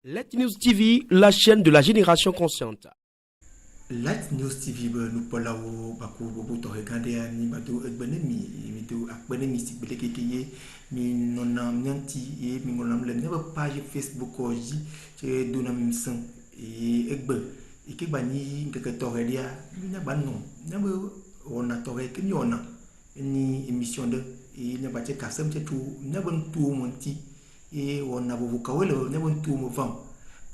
Let News TV, la chaîne de la génération consciente. Let News TV nous parlons beaucoup de regarder ni bateau ekbenemi mitu akbenemi si belekekeye mi nonam nyanti et mi ngonam le ne page Facebook oji che donam san et ekbe et ke bani ke torelia na banno na be ona tore ke ni ona ni émission de et ne ba che kasem che tu na bon tu monti et on a beaucoup kawelo ne bon tu mo vent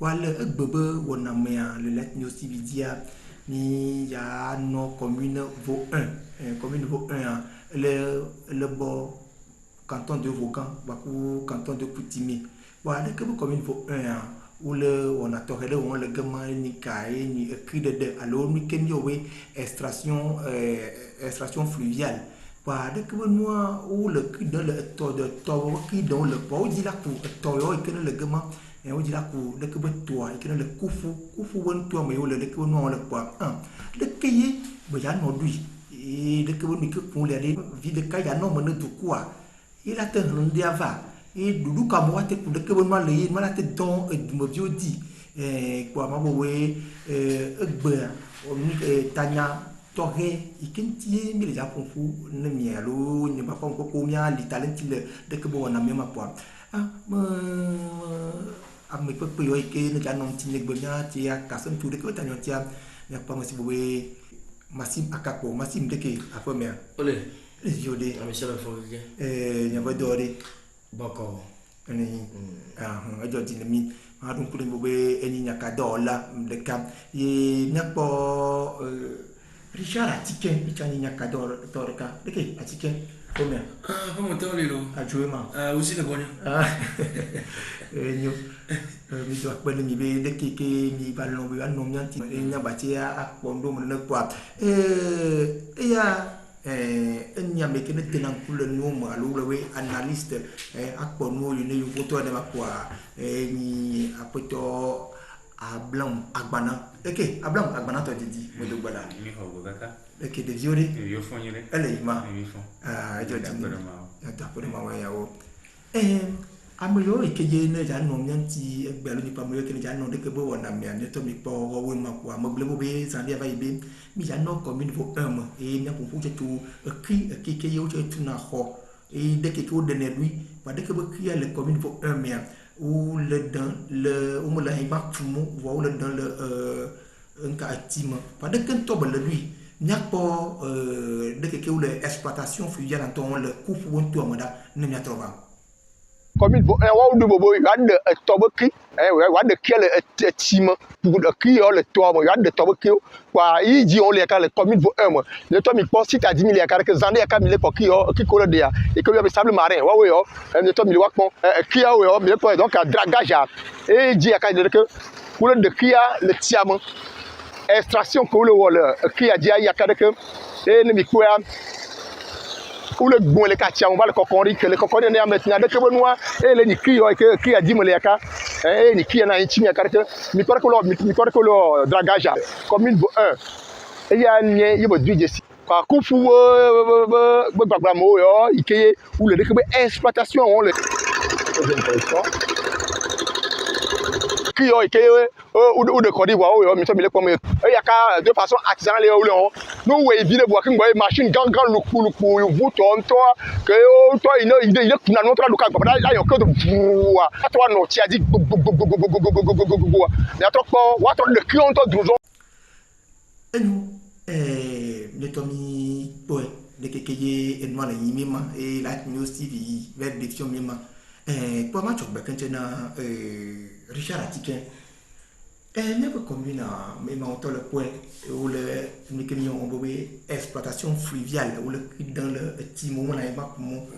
wala ekbebe wona mea le Let News TV dia ni ya no commune Vaud 1 commune Vaud 1 le bon canton de Vaughan baku canton de Poutimé voilà que commune Vaud 1 où le on a toré le on le gamin ni caé ni écrit de alors ni ken yo we extraction fluviale voilà que moi où le cri dans le to de to qui dans le pot dit la pour to yo que le gamin et on dit là que le que toi et que le kufu bon toi mais le que non le quoi le cahier ben ya non lui et le que bon que pour les vie de cas ya non men du quoi il a tenu dia va et dudu ka mo te le que bon mal le mal te don et me bio dit quoi ma bo we egbe o ni tanya toré ikinti mi le japon fu ne mielo ni ba ko ko mia li talent le que bon na même quoi me peut yo ke ne janon tinye gbonya ti akasem tu de ko tanyo tia ya pa masi bowe masim akapo masim de ke afome ole jode amisha fo ke nya bodore bako ni ajo dinami adun kule bowe eni nya ka dola de kam ye nya po Richard Atiken itani nya ka dorka de ke Atiken combien comment t'es allé là a joué ma aussi le bon nyo mi to akpele mi be de ke mi balon be anom nyanti nya batia akpondo mo na kwa ya nya me ke ne tenan kule no mo alu we analyste akpono yo ne yo foto de makwa ni apoto ablam agbana ablam agbana to didi mo do gbala mi ho go kaka de viore yo fonyele ele ma jo di ma wa ya o amoyo ikeje ne ja no nyanti egbelo ni pamoyo ke ja no de ke bo wona me ne to mi po wo ma kwa mo ble mo be san dia va ibe mi ja no commune Vaud 1 et na pour tu ki ke yo tu na ho et de ke ko de ne lui ba de ke bo ki le commune Vaud 1 mais ou le dans le ou mo la ba tumo wo le dans le un ka atima ba de ke to ba le lui nyakpo de ke le exploitation fluviale en ton le coup pour un tour moda ne nya trova commune Vaud 1 wa du bobo ya de toboki wa de kiele etima pour de ki yo le tour mo ya de toboki kwa yi di on le ka le commune Vaud 1 mo le to mi po site a 10 000 ya ka zande ya ka mi le po ki yo ki ko le de ya e ko yo sable marin wa we yo le to mi wa pon ki ya we yo mi po donc a dragage e di ya ka de que pour le de ki ya le tiamo extraction ko le wala ki ya di ya ka de que e ne mi ko ya ou le bon le quartier on va le cocori que le cocori ne maintenant de que bonwa et le ni qui a dit me le ka et ni qui na intimi ka que mi ko ko lo dragage commune Vaud 1 et ya nye yebo duje si kwa kufu gbagba mo yo ikeye ou le de que exploitation on le qui yo ikeye ou de Côte d'Ivoire yo mi to mi le pomme e ya ka de façon artisanale ou le no we vile boa kin boy machine gang luku vous to que to il kuna no tra luka baba la yo ko do bua to no ti adi na to ko wa to le ki on to druzo le tomi boy de kekeye enwa la yimima et Let News TV vers diction mima pour ma chok bekentena Richard Atiken ne peut combiner mais on le point où le mécanisme on peut exploitation fluviale où le dans le petit moment là il va pour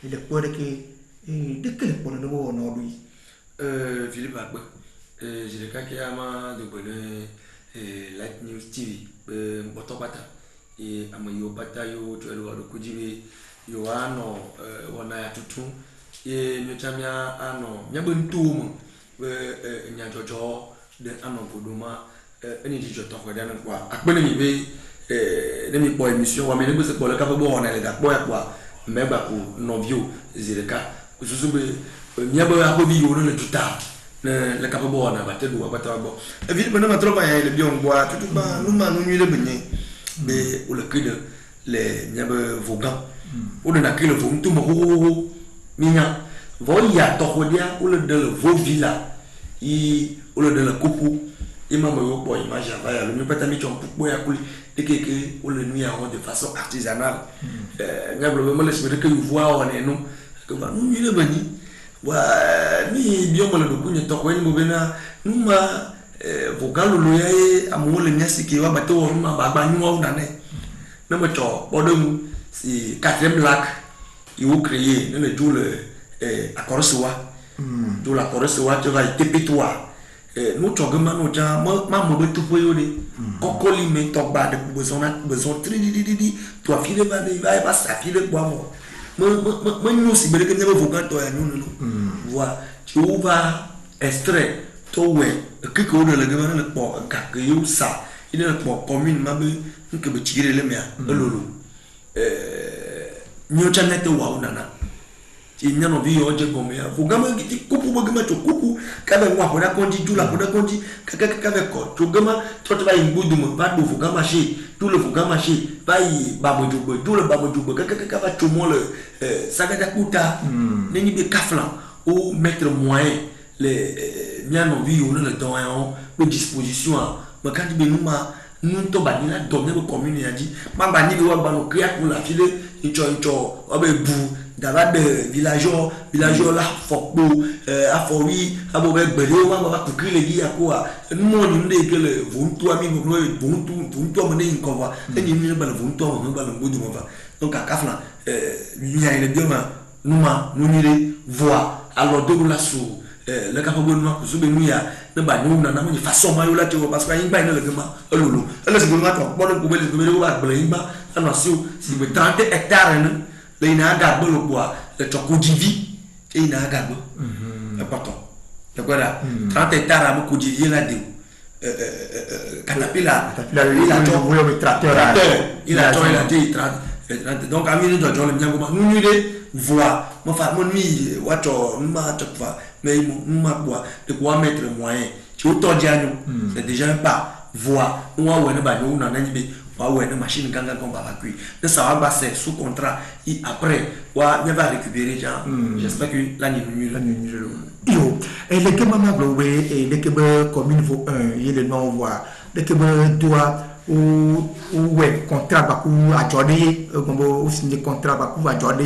et le point de quel point de nouveau on lui Philippe Agbe je le cas qui a ma de bonne Let News TV boto bata et amayo bata yo tu elo do kujibe yo ano wana ya tutu e mechamia ano nyabuntum nya jojo de anon poduma eni di joto ko dan kwa akpene mi be ne mi boy mission wa me ne bose ko le ka bo wona le da boy kwa meba ko novio zireka susube nyaba ya ko bi yo le tuta le capable on a battu ou pas bon évidemment ma trop pas le bien bois tout pas nous ma nous le benye mais ou le cri de les nyabe vogan ou de na cri le vogan tout mo minya voya tokodia ou le de le vovila i ou le de la coucou il m'a envoyé pour image à le mieux pas mis ton pour ya couli et que ou le nuit de façon artisanale nyabe le me laisse que voir on est nous que nous le beni wa ni bien mo le kunya to ko ni mo bena numa vogalo lo yae amu le nyasi ke wa bato wa ma ba nyu wa na ne na mo to bodom si 4e lac il ont créé le tout le accord soa tout l'accord soa tu vas tepitoa nous togama no ja ma mo betu po yo ni kokoli me to ba de besoin tri tu a file ba de va sa file bois mo nous si belle que nous voulons toi nous voilà tu vas extrait toi ouais que qu'on a le gars le port que you ça il est le port commune ma be que be tirer le mia lolo nous chanete wa unana ti nyano vi oje gomea vugama ki kupu bogama to kupu kabe ngwa ko da konji tula ko da konji kabe ko to gama to ba imbudu mo ba do vugama chi tout le vugama chi ba yi ba mo jogo tout le ba mo jogo ka ba to mo le sagada kuta neni be kaflan ou mettre moyen les nyano vi on le temps en disposition ma quand be numa nous to ba ni la donner ko commune ya di ma ba ni be wa ba no créer pour la file icho obe bu d'abord de villageois là fokbo afori abo be gbere wa ba ku kile gi akwa mo ni nde kele vuntu ami mo vuntu mo ne ko wa ni ni ba vuntu mo ba ngudu mo va donc akafla nya ile bioma numa nunire voix alors de la sou le capable no ku so be nuya na ba ni na mo ni façon ma yo la te parce que yin ba ni le gama lolo ele se gama to bo ko be le ba ble yin ba na si 30 hectares ne le ina ga bo lo bois le choko divi e ina ga bo important d'accord 30 hectares am ko divi la de caterpillar il a ton le tracteur il a ton il a dit 30 donc ami de John le bien comment nous nous voix moi fa mon mi wato ma tokfa mais ma bois de quoi mettre moyen tu auto diano c'est déjà pas voix nous wa ne ba nous na nyi ouais une machine ganga qu'on va cuire de ça va passer sous contrat et après ouais ne va récupérer genre j'espère que la nuit yo et les que maman blowe et les que commune vaut 1 il le nom voir les que doit ou ouais contrat ba ku ajode gombo signer contrat ba ku ajode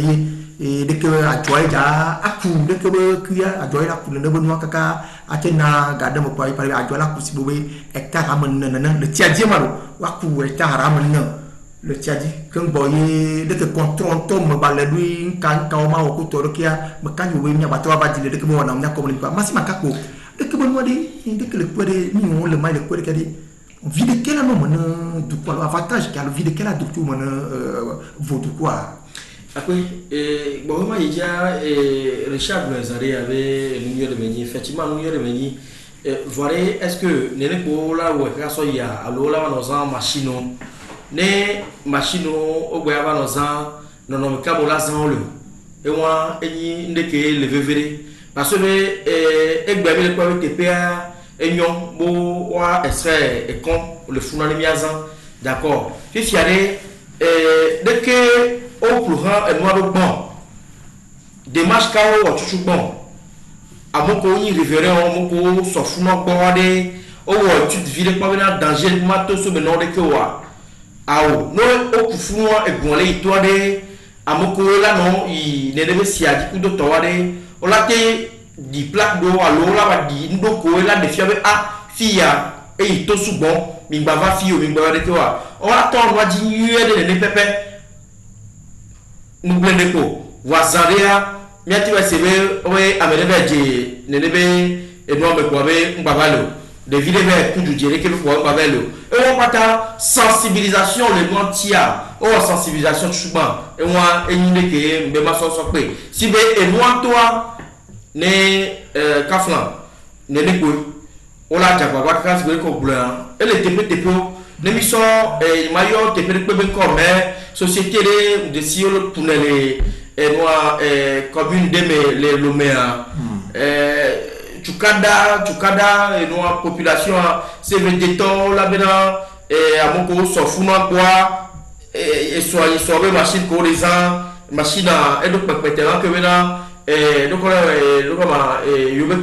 et dès que ajode ja aku dès que kuya ajode la ku le bonwa kaka atena gada mo pai pare ajode la ku sibobe hectare amon nan le tiadie malo waku hectare amon le tiadi kan boye dès que contrôle tom ba le lui kan ka ma ko to rokia me kan yo nya ba to ba dile dès que mo na nya ko ni pa masi makako dès que bonwa dès que le kwede ni on le mai le kwede kadi vie de quel nom du quoi l'avantage car vie de quel adopte mon vaut de quoi après bon moi il y a Richard Blazari avait l'union de Meni effectivement l'union de Meni voir est-ce que n'est pas là où est so ya alors là nous en machine né machine au boya va nous en non non kabola sans le et moi et ndeke le vevere parce que egbe le quoi TPA et non bo wa extrait et con le fou le miazan d'accord puis fiaré dès que au plus grand et noir bon démarche kao o chuchu bon amoko yi révérend amoko so fou no bon de o wo tu ville pas dans danger mato so me no de que wa awo no o fou no e bon le to de amoko la no i ne debe si adi ku do to wa de o la te di plaque do alo la ba di ndoko la de fiabe a fia e to su bon mi ba va fio mi ba de ko o la ton wa di yede de pepe mu blende ko wa zaria mi ati wa sebe o e amede be je ne be e no me ko be mbabalo de vide be ku ju jere ke ko mbabalo e o pata sensibilisation le mentia o sensibilisation chuban e wa e ni ke mbe ma so pe si be e no toi ne kaflan ne ne ko ola jagwa wa kas be ko blanc ele tepe ne mi so mayo tepe be ko mais société de siolo pour les commune de les lomea Chukada et nous population c'est végétaux là bena et à mon coup so funa quoi et soit machine pour les gens machine et donc peut-être que bena et donc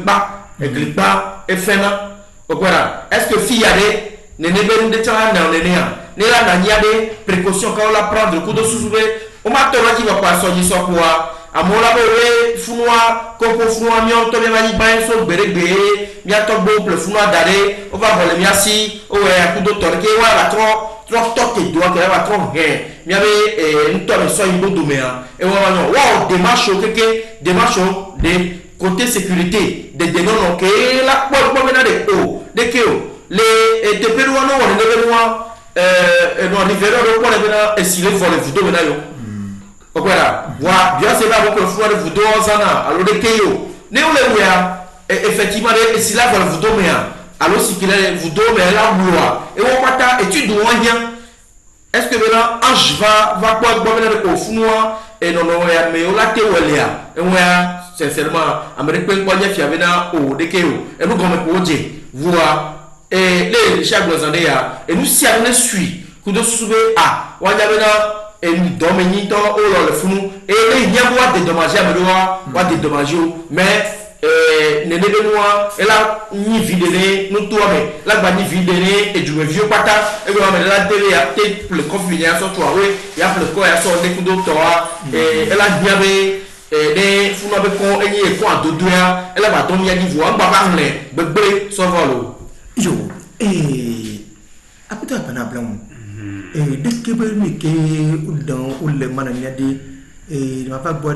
pas et gripa et fena voilà est-ce que fille allait ne ben de temps dans les liens ne la n'a des précautions quand on la prendre coup de sous-souver on m'a tellement dit va pas soigner ça quoi amola bebe funwa koko funwa mio to be mani bain so berebe mia to bo ple funwa dare o va voler mia si o e ku do torke wa la tro toke do ke wa tro he mia be nto be so yibo do mea e wa no wa démarche de côté sécurité de non que la po mena de o de que les de peruano on ne venwa no rivero do ko le bena e sile voler vous do mena yo. Voilà, bien c'est là que le foie de vous deux ans, alors les Keyo, effectivement, si là vous deux alors si qu'il est vous deux mais là et on va ta étude rien. Est-ce que maintenant Ange va quoi au founoir et non mais on l'a théorie et on a sincèrement américain quoi il y avait là au de Keyo et nous comme pour dire voir et les chaque années et nous si on suit que de soulever on y avait là et nous dominons le fou et il y a des dommages à des dommages mais ne devons et là ni vider nous toi mais là ni vider et du vieux pata et la télé a été le conflit à son toi oui il y a le corps à son des coups d'auteur et là bien des fous avec con et quoi de deux et là va tomber à niveau on va parler bébé sans volo yo et après tu as blanc et dès que vous dans le mananiade et ma pas boire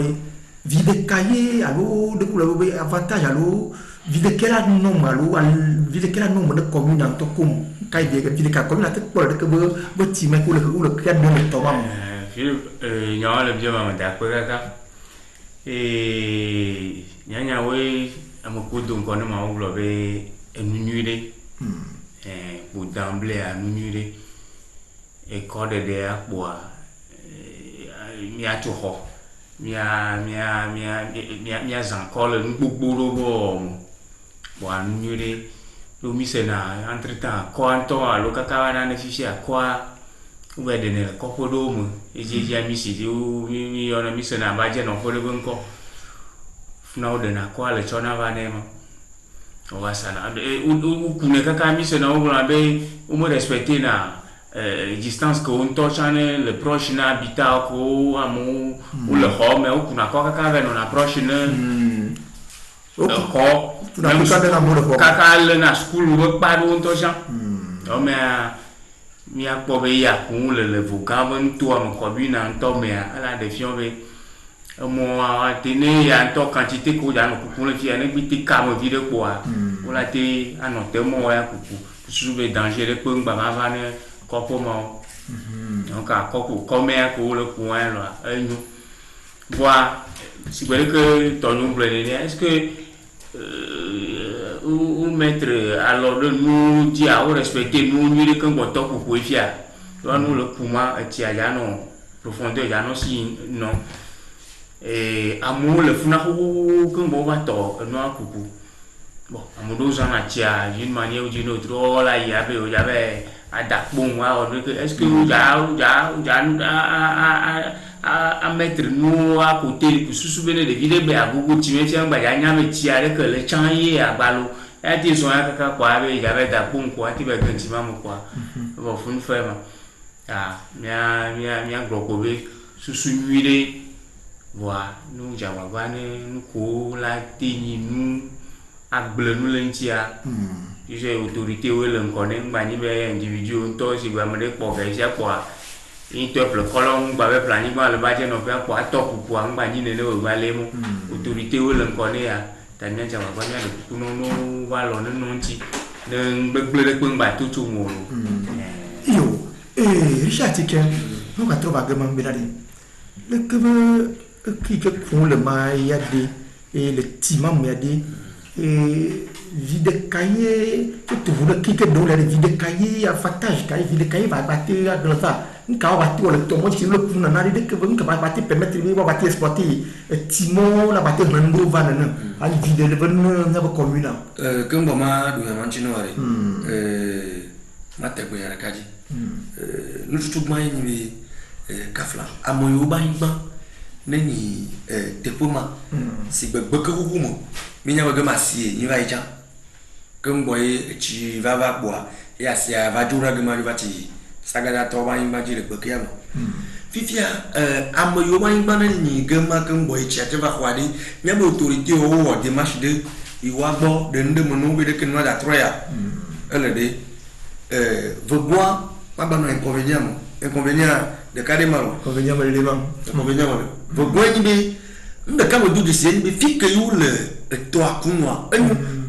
vide cahier allo de couleur avantage allo vide quel nom allo vide quel nom de commune dans ton com cahier vide quel commune la tête pour que vous timez pour le créer dans le tomam Philippe non le bien maman d'accord et nya we amoko donc on m'a englobé nuire pour d'emblée à nuire et quand de bois mia tuho mia encore le bobo bois nure lo misena entre temps quand on lo kaka na fichier à quoi ou de ne kopodome et j'ai mis si ou mi on a misena ba je no ko le bonko funa de na quoi le chona va nema on va ça ou kuna kaka misena ou la be ou me respecter na distance que on touche le prochain habitat ko amu ou le home ou kuna ko kaka non approche ne ko kaka le na school ou pas on touche o mais mi a po be ya ku le vocable toi mon commune en to mais à la défiance be mo a tene ya to quantité ko ya no ku le fi ane biti ka mo vide quoi ou la te anote mo ya ku sous danger ko ngba va ne comment donc à comment le point là nous voir si vous voulez que ton nombre est-ce que ou mettre alors de nous dire à respecter nous nous quand on top pour fier nous le comment tu as non profondeur ya non si non et amour le funa quand on va to non coucou bon amour deux ans à tia d'une manière ou d'une autre oh là il y avait à d'accord moi est-ce que vous à mettre nous à côté pour se souvenir de vidéos à Google tu me tiens bah y a un petit avec le chantier à ballot et des gens à quoi avec il y avait d'accord quoi tu vas gentiment quoi bon faut nous faire ah mia gros cover sous souvenir voilà nous j'avais nous ko la tini nous à bleu nous lentia j'ai autorité où le connaît mani be individu to si va me pour faire quoi il te le colon va planifier le budget non faire quoi top pour mani ne le va les autorité où le connaît à tania ça va pas bien le non va l'on non ti ne bleu le pung ba tout tout mo yo Richard Tiken nous va trouver gamin benadi le que qui que pour le maïade et le timam yadi et vide cahier tu voulais quitter dans les vide cahier avantage cahier vide cahier va battre dans ça un cas va battre le tomo si le pour n'en aller que va battre permettre de va battre exploiter Timon la battre Mando va non à vide le bon na commune comme ma do ya mantino are mate ko ya kaji nous tout mai ni kafla amoyo ba nani depoma si gbegbe ko mo mi nya ba masie ni va ija comme boy tu va boire et asia va dura gma va ti sagada to ba imba ji le gbe ya fifia amoyo ba imba nani gma comme boy ti ate va kwadi nya ba autorité o démarche de iwa gbo de ndemo no be de kenwa da troya elle de veut boire pas ban inconvénient de kademaro convenient mal les mains vous voyez bien le cas de c'est une fille que you le toi kunwa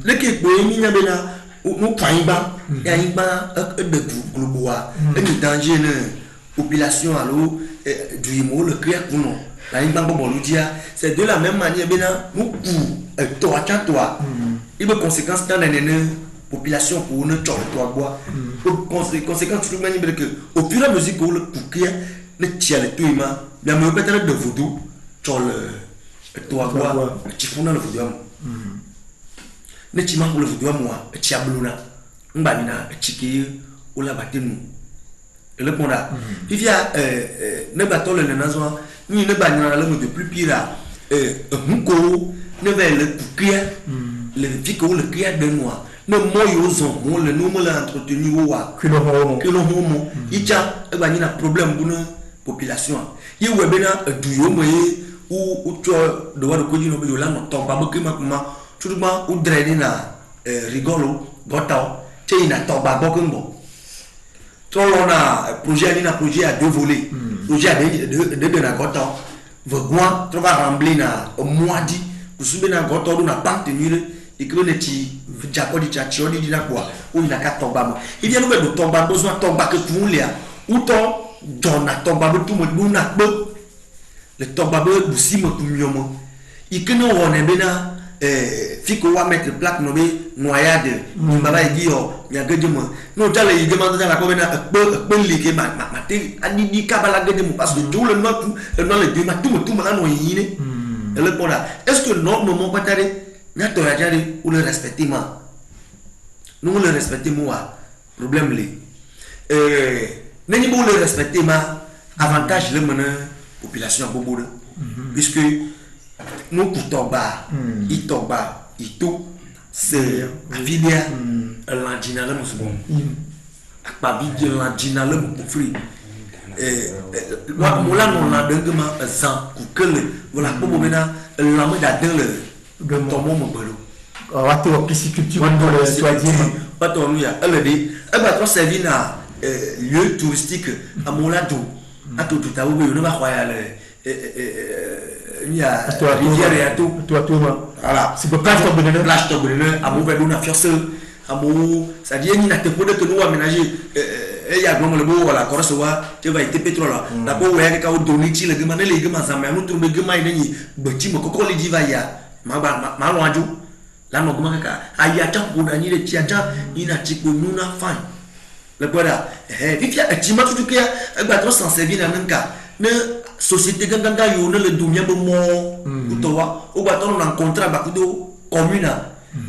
le qui est ni na bena ou paimba ya imba de globoa et danger ne population allo du imo le créer kuno la imba bon dia c'est de la même manière bena nous toi il y a conséquences dans les population pour ne toi bois conséquences tout manière que au fur et à mesure que le couquet ne tient le tout ima la me peut-être de voodoo sur le toi bois tu fous dans le voodoo ne tu m'as pour le voodoo moi tu as bluna mbamina chiki ou la batenu le ponda vivia ne bateau le nazo ni ne banana le de plus pire muko ne va le couquet le fico le crier de noix ne moyozon on le nom l'a entretenu wa que le homo ija e ba ni na problème bu population ye we bena du yo moye ou to do wa ko jino be yo la no to ba ke ma tout ma ou dredi na rigolo gota te ina to ba bo ko to lo na projet ni na projet à deux volets projet à de na gota vegwa to va rembler na moadi kusube na gota do na pas tenir et que le ti japodi chachoni di na quoi ou ina ka tomba mo il vient nous de tomba besoin tomba que tout le ou to dona tomba tout mo na bo le tomba bo busi mo tout miomo il que nous on est bena fiko wa mettre plaque no be noyade ni baba di yo nya gede mo no tale yi demande dans la ko bena be ligue ma te ani di kabala gede mo parce que tout le note dans le deux ma tout ma no yine le pona est-ce que normalement pas tare nya to ya jari ou le respecter ma nous le respecter moi problème li nani bo le respecter ma avantage le mena population bobo puisque nous kutoba itoba itu c'est avilia landina le musbon akpa bi landina le mufri wa mola non la dengema zan kukele voilà pour mena la me da dans le tomo mo belo watu wa pisciculture dans le troisième pas ton ya elle dit elle va trop servir na lieu touristique à Molado à tout à où ne va croire il y a rivière et tout voilà c'est pas plage top à mauvais d'una fiance à mo ça dit ni na te pour que nous aménager et y a vraiment le beau la corse wa tu vas être pétrole là pour ouais ka donner ti le gama le gama ça mais nous trouver gama ni beti mo ko le diva ya ma loaju la no gama ka aya ta ko da ni le ti aja ina ti ko nuna fan le quoi vivia ti ma tout que ba trop sans servir na nka ne société ganga yo ne le dumia bo mo utowa o ba ton na contrat ba kudo commune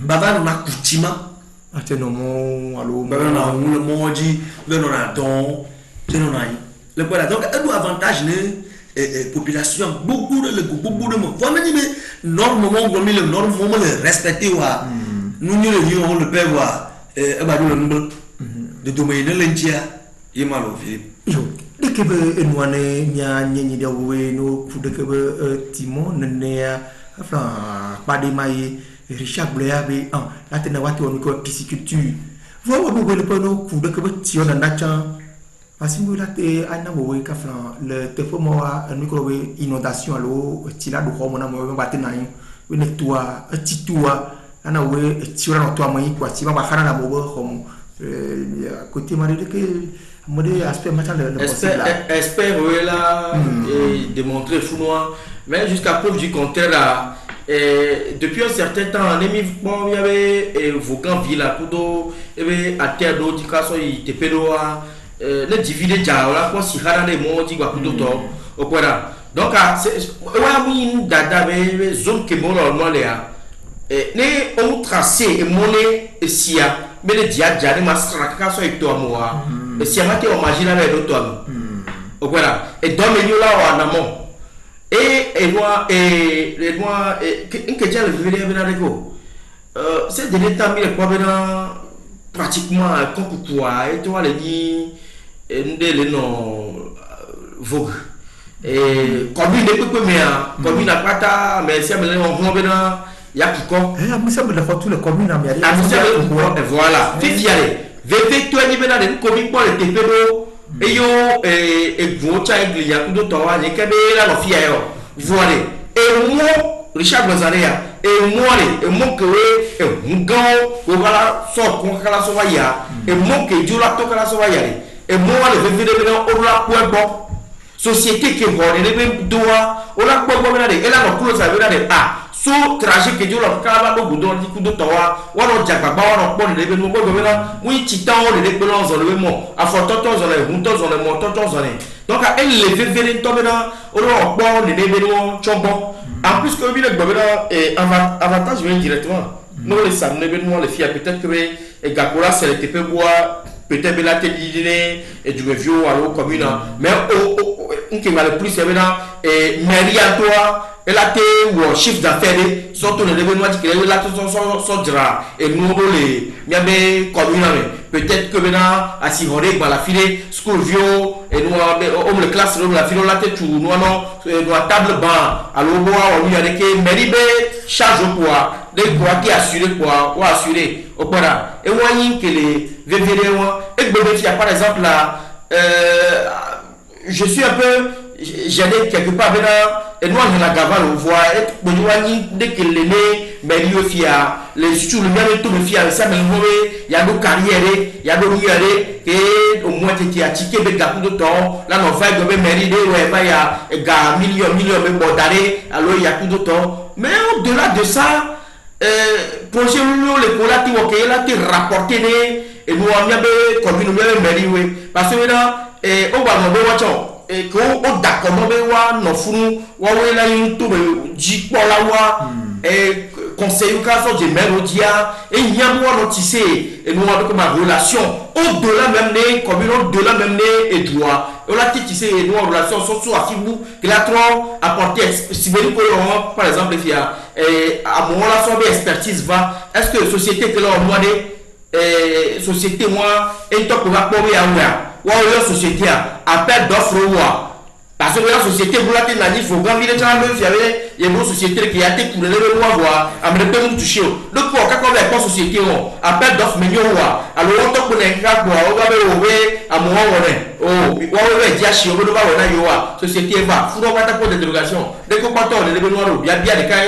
ba ba na kutima ateno mo allo ba na le moji le no na don je no na le quoi donc un avantage ne population beaucoup de mo faut même normalement comme le normalement le respecter wa nous ni le on le père wa e ba do le de domaine le ntia yemalo Philippe yo de que be enwane nya nyi de we no ku de que be Timon ne enfin pas de mai Richard Blea be la tena watu on ko pisciculture vo bo le pono ku de que be tion na cha parce que là ana wo ka flan le te fo mo an ko we inondation lo tila do ko mo na mo ba tena yin we ne toi titua ana we tiura no toi mo yi kwa ti ba khana na mo bo ko côté mari de que modé aspect matin le expert là et démontrer fou noir mais jusqu'à preuve du contraire là depuis un certain temps, il y avait Vogan Villa, Kudo, il y avait à terre d'eau, du cas, il était pédoa, le dividé déjà, là, quoi, si rara les mots, dit quoi, Kudo, au point là. Donc, c'est, ouais, dada, zone qui est bon, normalement, ne on tracé et monnaie et sia, mais le dia, déjà, les mastres, quand ça est toi, moi, et si on m'a dit, on imagine avec l'autre, au point là, et dans le milieu là, en amont. Et moi, que j'ai le vélo avec la go. C'est de l'état, mais quoi, pratiquement, comme quoi, et toi, les nids, les noms, vogue. Et comme il n'est pas bien, comme il n'a pas ta, mais si on voit bien, il y a qui quoi. Eh, mais ça me l'a fait tout le commune à Miali. Voilà, fais fier. Vete toi, ni bien, les commis pour les tépédos. Et yo, et vocha et glia, tout le temps, les cabella, la fille, voilà. Et moi, Richard Bazarea, et moi, que, et mon gant, voilà, sort, qu'on a la sauvaya, et mon que Dieu la toque à la sauvaya, et moi, le bébé de l'eau, on l'a point bon. Société qui est bonne, et les mêmes doigts, on l'a point bon, et là, on close à venir, ah. So trajet que Dieu l'a calme au bout d'un coup de tawa, ou alors Jacaba, ou alors bon, les événements, oui, titan, les dépendants, on le mot, à fortons, on les montons, on les montons, on les. Donc, elle les fait venir tomber là, ou alors bon, les événements, chambon. En plus, que le gouvernement est avantage vient directement. Nous, les samedi, événements, les filles, peut-être que les Gakola, c'est les TP bois, peut-être la tête d'idée, et du vieux, alors, commune. Mais, on qui va le plus, c'est maintenant, et Marie à toi. Elle a été ou chiffre d'affaires, surtout les événements qui sont là, et nous, les communes, peut-être que maintenant, à Sihoré, la file, school view, et nous, on le classe, la file, la tête, nous, nous, table banc, à l'eau, on lui a dit que Méribé, charge au poids, des poids qui assuré poids, ou assuré, au point là. Et voyez que les VVD, et Bébé, par exemple, là, je suis un peu, j'allais quelque part maintenant, et nous on a gaval on voit et nous dès que les nés mais lui fia les sur le même tout le fia ça mais il y a nos carrières il y a nos carrières et au moins tu as tiqué avec la coup de temps là on va de mériter ouais pas il y a gars millions mais bon d'arrêt alors il y a tout de temps mais au-delà de ça projet le colati OK là tu rapporter et nous on a comme nous même mériter parce que là on va demander watch et qu'on d'accord mais non fou wa la une tout ji pola wa et conseil cas de mélodia et il y a moi notice et nous on comme relation au-delà même né comme au-delà même né et droit on la tissé et nous relation surtout à Fibou qui l'a trop apporté si bien que par exemple fia et à mon la son expertise va est-ce que société que là moi des société moi et toi pour va pour ou la société appel d'offre ou parce que la société vous l'avez dit il faut grand village il y avait une société qui a été pour les lois voir américain nous toucher donc pour quand on est société on appel d'offre mais alors on te connaît quoi on va ver à moi on va dire chez on va voir yo société va faut pas ta point d'interrogation dès qu'on part on est noir bien bien des cas et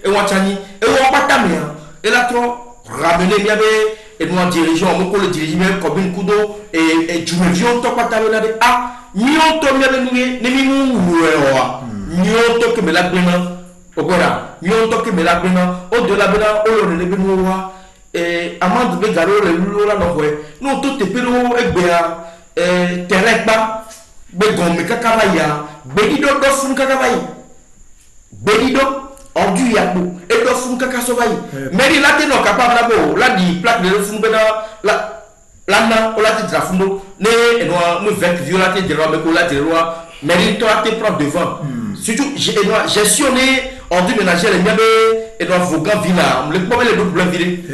on tani et on pas ta bien et là trop ramener bien et nous en dirigeons on le diriger même comme une coudo et tu me viens toi pas ta là ah mion to bien nous ne mi mu mion to que me la bena au voilà mion to que me la bena au de la bena au le bena et amande be garo le là non ouais nous tout te pelo egbea terrain ba be gomme kakabaya be dido do fun kakabaya be dido ordu yakbu et do fun kakasobayi mais il a été non capable là di plaque de fun bena là on l'a dit drafundo né et nous vaincre violaté de loi mais qu'on l'a dit loi mais il doit être prendre devant surtout gestionner ordu ménagère les miens et doit Vogan Villa le problème les double virer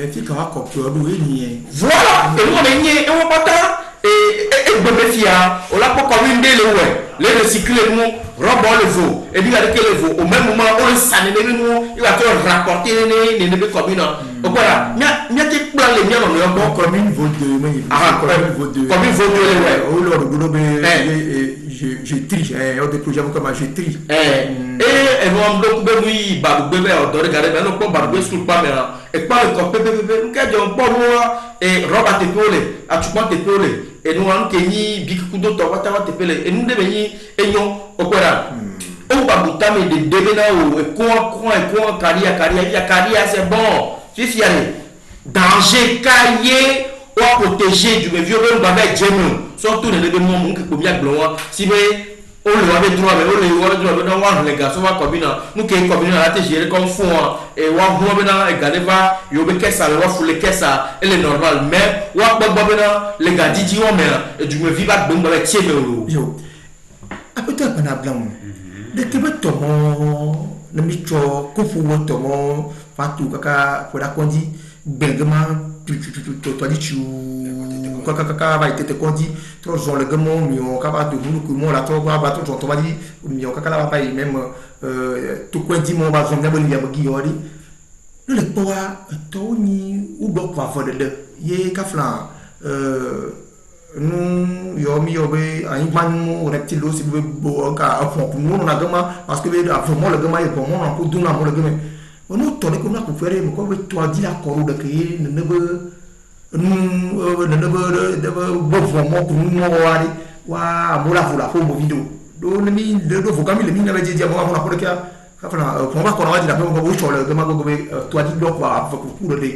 voilà et nous on est nié et on pas et bébé fia on l'a pas comme une délai ouais les recycler nous robot le veau et puis avec le veau au même moment on le sané nous il va te rapporter les bébés comme une voilà mia te plan les miens on est bon comme une vaut de comme une vaut de ouais oh lord gono je tri on des projets comme je tri et nous donc ben oui ba bébé on doit regarder mais non pas barbe sur pas mais et pas le copé bébé nous qu'est on pas et roba te pole a tu pas te pole et nous on kenyi big kudo to wata te pele et nous devons et non opéra on va bouter mais de devenir et quoi carrière c'est bon si y a danger cahier ou protéger du vieux on va avec Jésus surtout les événements mon qui bien gloire si mais on le avait droit mais on le avait droit dans les garçons va combiner nous qui combiner la tgérer comme fond et on va maintenant regarder va yo be kessa le va fouler kessa elle est normal mais on va les gars dit on mais du me vivre bon avec tirer yo peut-être qu'on a blanc de que tomo le micho kufu tomo fatu kaka pour la condi belgement toi dit tu kaka va être condi trop genre le gamo mio kaka de nous que moi la trop va trop genre toi dit mio kaka la va pas même tout condi mon va jamais bolivia giori le poa toni ou bloc va faire de ye kafla nous yo be a imanu reptilo si be bo ka afon pour nous na gama parce que be afon le gama e bon on pour duna mo le gama on nous tourner comme na pour faire mais comme toi dit la coro de créer ne be de bo vraiment pour nous wari wa mo la pour mo vidéo do ne mi de do fokami le mi na be dia mo na pour que ka fala on va qu'on va dire après on va vous sur le gama go be toi dit bloc wa pour le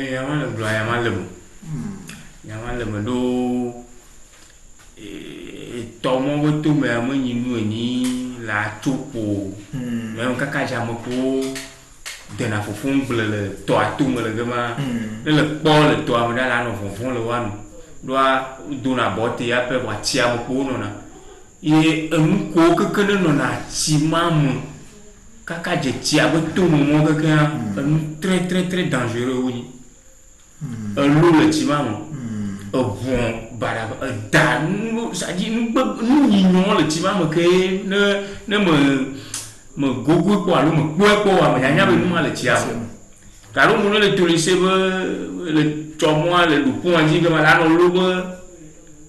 ya mal le ya mal le Yaman le mendo tomo betu me amenyi nu ni la tupo même kaka jamoko de na fofon blele to atum le gama le po le to amda la no fofon le wan doa dona bote ya pe wa tia mo ko no na e en ko kekene no na timamu kaka je tia betu mo kaka très très très dangereux oui l'eau le timamu bon bara da ça dit nous ignorons le timamu que ne me gogo quoi me quoi mais nya be nous le tiamu car on le tolisé le chomo le lupon dit que là non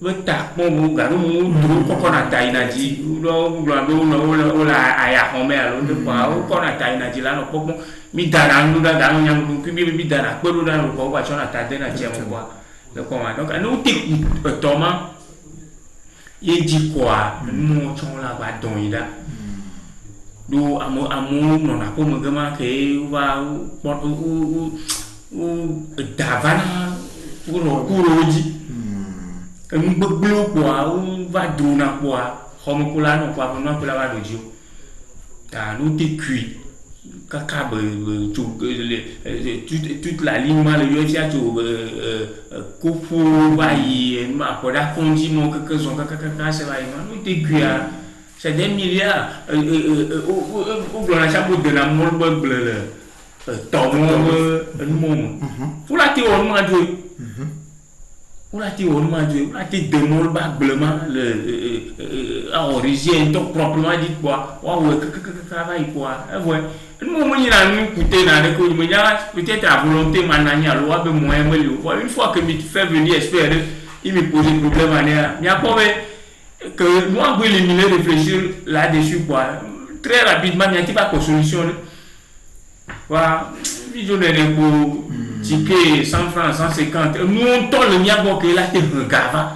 le ta mo car on ko na ta ina ji lo la aya on me alo de pa ko na ta ina ji là no ko mi dara ndu da nyam ku mi dara ko da no ko ba chona ta de na tiamu quoi le comment donc nous t'écoute Thomas il dit quoi nous on la va don ida do amo non a comme gama que va ou davana pour le couroji nous beblo quoi ou va dona quoi comme kula non quoi non kula va dojo ta nous t'écoute kaka toute la ligne mal yo tia to kofu bayi ma ko da konji mo kaka zon kaka se bayi ma no te gua c'est des milliards au blanc chapeau de la mol bleu tomo mo pour la théorie ma jo pour la théorie ma jo la théorie de mol ba blema le à origine donc proprement dit quoi ouais kaka bayi quoi ouais nous on y a nous écouter dans les cours mais peut-être à volonté manania loi be moyen mais une fois que tu fais venir espérer il me pose problème il y a pas que moi pour éliminer réfléchir là-dessus quoi très rapidement il y a pas de solution voilà vision de pour ticket 100 francs 150 nous on tourne le mien pour que là tu regardes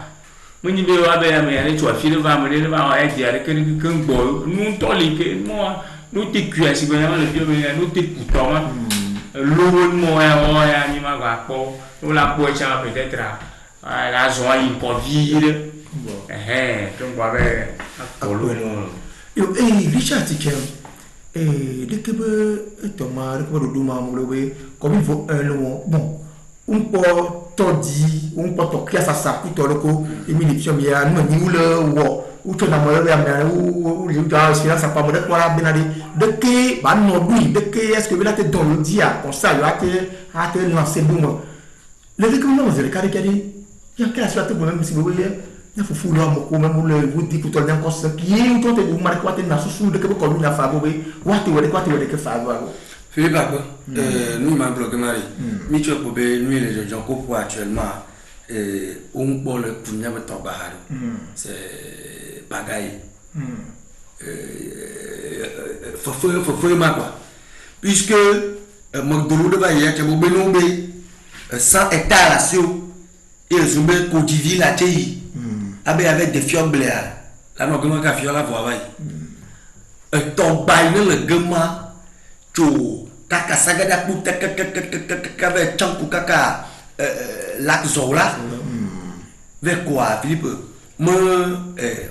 moi ni be wa be mais tu as filé va me va aider avec que boy nous tourne que moi nous t'écoutons si vraiment le vieux nous t'écoutons l'eau moi ya ni ma va ko nous la poche peut-être la joie une covid donc va ver yo Richard Tikem de que Thomas que do ma mo le comme il faut un long bon un po todi un po to kia sa kuto loko émission ya no ni le wo ou tu n'as pas de ou da ça pas modèle voilà benadi de que ba no dui de que est-ce que là te dans le dia comme ça là te lancer boum le recommandement c'est le carré il y a quelle sorte de même si vous voyez il faut fouler mo ko même le vous dit pour toi dans cause qui est tout te vous marquer quoi te na sous de que comme na fa bo wa te que fa ba Philippe Agbo nous m'a bloqué mari mi tu pour be nous les gens ko pour actuellement on pour le punya beto baharo c'est bagaille faut ma quoi puisque Magdolo de Baye tu bo benombe 100 hectares là sur et zumbe ko divi la tei avec des fions blés la no gema ka fio la vo vai to bai ne le gema cho kaka sagada ku ka ve chang ku kaka lak zola ve quoi Philippe me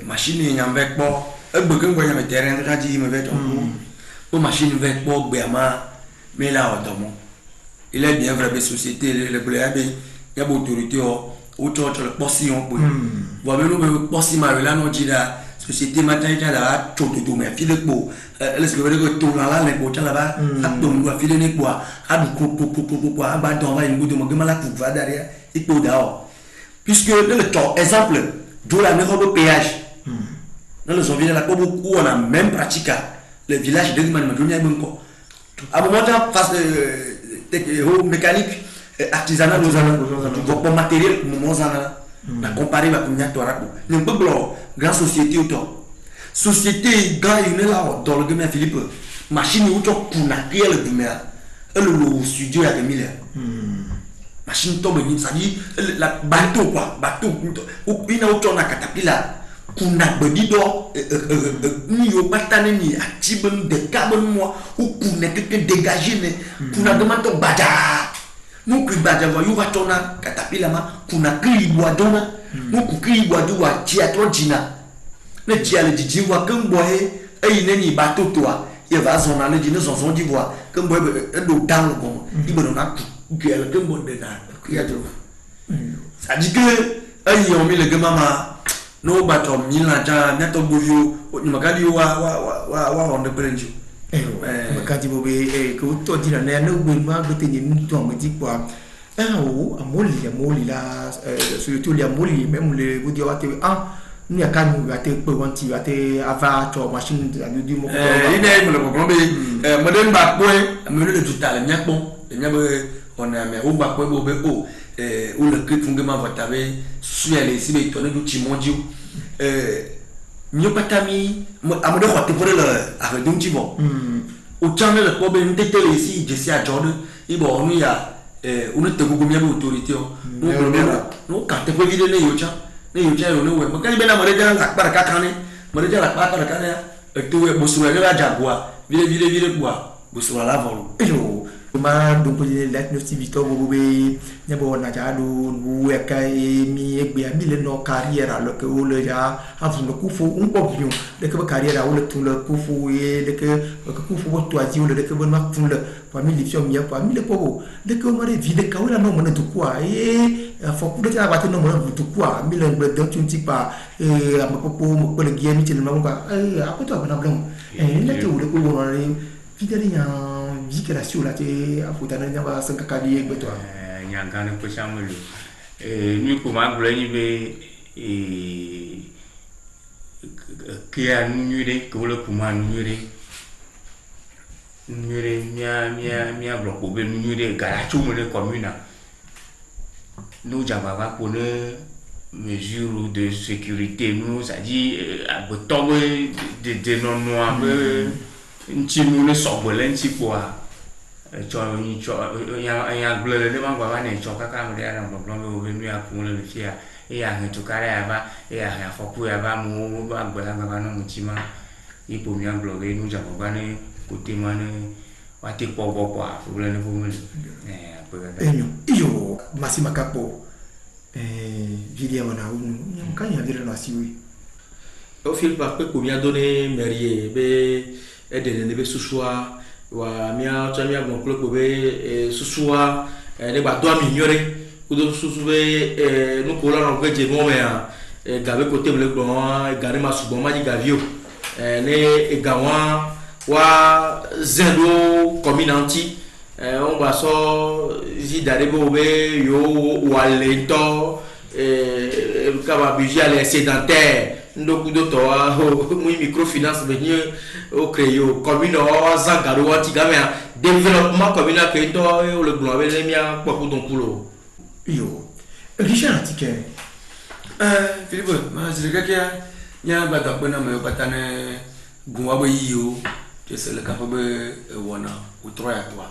machine nyam ve po e gbe kan ya me terrain ka ji me ve to ko machine ve po gbe ama mais là autrement il est bien vrai que société le blé il y a beaucoup d'autorité autour de la portion pour voir nous portion mal là non dire société matin il y a là tout mais file pour est-ce que vous tout là les bottes là-bas à donc doit filer les quoi à du quoi ba dans va une bout de moi là pour va derrière il peut dehors puisque le temps exemple d'où la meilleure péage dans le zone là pas beaucoup on a même pratiqué le village de man donner bon quoi à moment face mécanique artisanal nous avons pour matériel nous avons la comparer va combien toi raconte nous pas grand société auto société gars il est là dans le domaine Philippe machine auto pour na créer le domaine le studio à 2000 machine tombe ni ça dit la bateau quoi bateau il a auto na caterpillar kuna bedido ni yo batane ni atibem de carbon moi ou kuna que dégager ne kuna demande to bada nous que bada va yo batona caterpillar ma kuna kri bois dona nous ku kri bois do wa tia to dina ne tia le diji wa kan boy e ne ni bateau toi il va zona le dina son d'ivoire kan boy do dans le bon il be na gel kan boy de na ya do ça dit que ay on mis le gama no batom nyila ja neto bovio ni makadi wa on the branch makati bobe ko to dina ne no gbe ma gbe tenye ni to mo di kwa amoli la surtout les amoli même les vous dire wa te ni aka ni wa te pe won ti wa te ava to machine du mo ine mo le problème mo den ba boy mo le total nya pon nya be on a me o ba ko bobe o ou le que fungement va taber sur les cibles tourner du timondio nyopatami amode khote pour le avec donc tu bon au temps le problème de télé ici je sais à Jordan il bon nous ya on te gogo bien autorité nous quand te vidéo ne yocha no we makali bena mare ja la para kakane mare ja la para kakane tu we bosura la jagua vile quoi bosura la volo ma donc la activité bobe nyabo na jado weka mi egbe mi le no carrière alors que o le ja afu no kufu un popion de que carrière o le tout le kufu et de que kufu bo toisi o le de que bon ma fun le famille fiom ya famille pobo de que mare vide ka o la no mona tout quoi et faut que de la no mona tout quoi mi le de tu ti pa ma popo mo le guia mi ti le ma quoi après toi na blanc et là tu o le ko bon fidèle ya vike la sio la te afutana nyamba sanka kadi egbe to nyangane ko chamulu ni ko magula ni be kia nyure ko le kuma nyure mia bloco be nyure garachu mo le commune nous jamba pour ne mesure de sécurité nous ça dit à botombe de non noir nchi mule sobole nchi kwa cho ya glele le mangwa bane cho kaka mule ya mblombe obenu ya kumule le fia ya ntukare ya ba ya foku ya ba mu ba gbola ngaba no muchima ipo mi anglobe nu ja bane kote mane wate pobo kwa fubule ne fumule iyo masima kapo vidia wana unu kanya vile na siwi au fil par peu combien donné mairie be edene ne be susua wa mia chamia bon club be susua ne ba do mi nyore kudo susu be no kola no gbe je mo me a gabe côté le bon gari ma subo ma di gavio ne gawa wa zero communanti on va so zidare bo be yo walento kaba budget les sédentaires ndoku do to mu microfinance be ni o créer commune o zangaro wati game développement communal que to le glo be le mia popo don kulo yo Richard Tiken Philippe ma je ka nya ba da bana me patane gwa bo yiyo que c'est le cap be wona ou trois à toi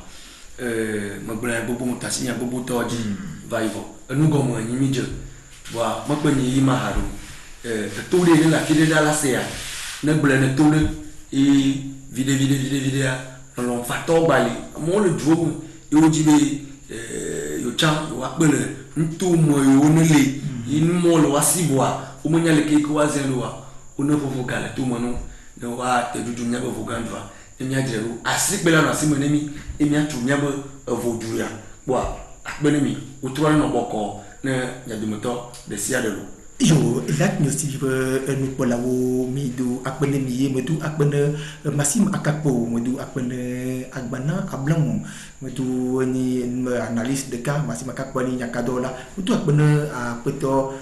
ma bla bobo mutasinya bobo toji va yvo nous gomo ni midje wa ma ko ni ma haru to de la kide da la sea ne ble ne to de e vide a on fa to bali mo le dro yo jibe yo chan yo akbele ntu mo yo ne le in mo lo wasibwa o mo nyale ke ko wazelo wa o no fofo kala to mo no no wa te dudu nya bo vogandwa enya jero asikbela no asimo nemi enya tu nya bo voduya wa akbele mi o to no boko ne nya dumoto de sia de lo yo Light News TV nous polawo mi do akbene mi me do akbene masim akapo me do akbene agbana ablam me do ni analyse de cas masim akapo ni nyakadola me do akbene a peto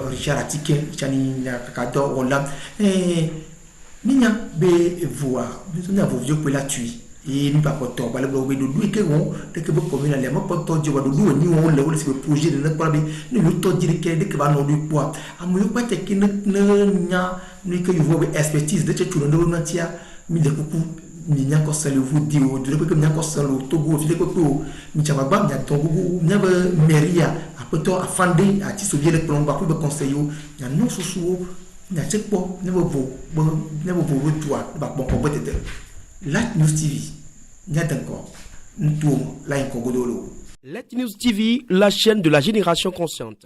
Richard Atike chani nyakado ola minya be voix nous avons vu que la tui et nous pas porter par le bloc de doué que on de que beaucoup commune les pas porter du doué ni on le c'est projet de notre problème nous le to dire que de que va non du poids amu pas te que ne nya ni que vous avez expertise de tout le monde entier mi de coucou ni nya ko sale vous dire de que nya ko sale togo fi de ko mi chama ba nya togo nya ba meria apoto afande ati so bien le plan ba pour conseiller nya non sous nya check po ne bo toi ba bon ko peut-être Light News TV, Light News TV, la chaîne de la génération consciente.